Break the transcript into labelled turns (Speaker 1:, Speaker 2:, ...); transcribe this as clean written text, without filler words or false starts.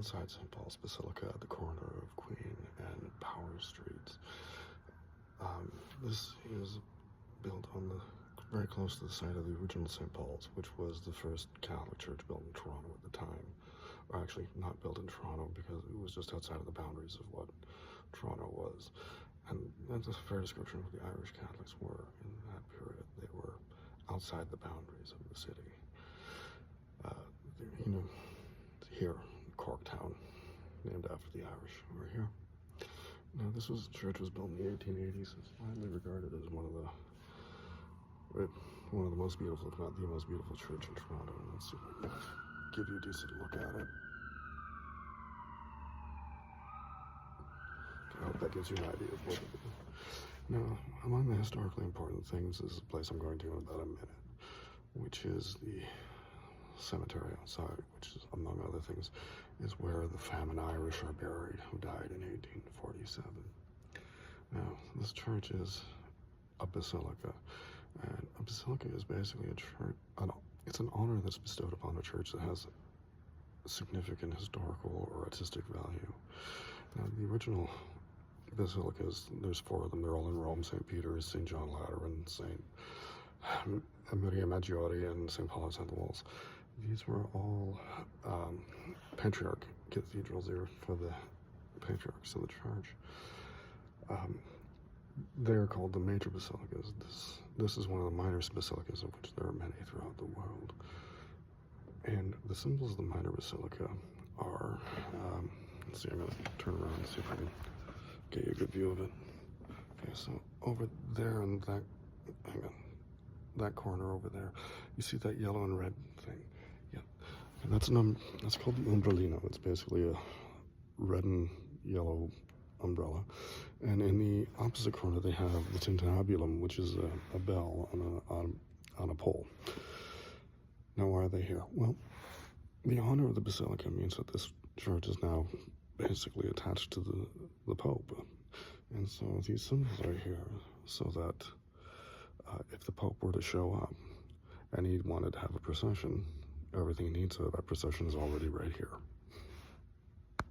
Speaker 1: inside St. Paul's Basilica at the corner of Queen and Power Streets. This is built on very close to the site of the original St. Paul's, which was the first Catholic church built in Toronto at the time. Or actually, not built in Toronto because it was just outside of the boundaries of what Toronto was. And that's a fair description of what the Irish Catholics were in that period. They were outside the boundaries of the city. Here, Corktown, named after the Irish, were here. Now, this church was built in the 1880s. It's widely regarded as one of the most beautiful, if not the most beautiful church in Toronto. And let's see if I can give you a decent look at it. I hope that gives you an idea of what it is. Now, among the historically important things is a place I'm going to in about a minute, which is the cemetery outside, which is, among other things, is where the famine Irish are buried who died in 1847. Now, this church is a basilica, and a basilica is basically a church. It's an honor that's bestowed upon a church that has significant historical or artistic value. Now, the original basilicas, there's 4 of them. They're all in Rome: St. Peter's, St. John Lateran, St. Maria Maggiore, and St. Paul at the Walls. These were all patriarch cathedrals. They were for the patriarchs of the church. They're called the major basilicas. This is one of the minor basilicas, of which there are many throughout the world. And the symbols of the minor basilica are, let's see, I'm going to turn around and see if I can get you a good view of it. Okay, so over there in that corner over there, you see that yellow and red thing? Yeah. And that's called the umbrellino. It's basically a red and yellow umbrella. And in the opposite corner, they have the tintinnabulum, which is a bell on a pole. Now, why are they here? Well, the honor of the basilica means that this church is now basically attached to the Pope. And so these symbols are here so that if the Pope were to show up and he wanted to have a procession, everything he needs for that procession is already right here.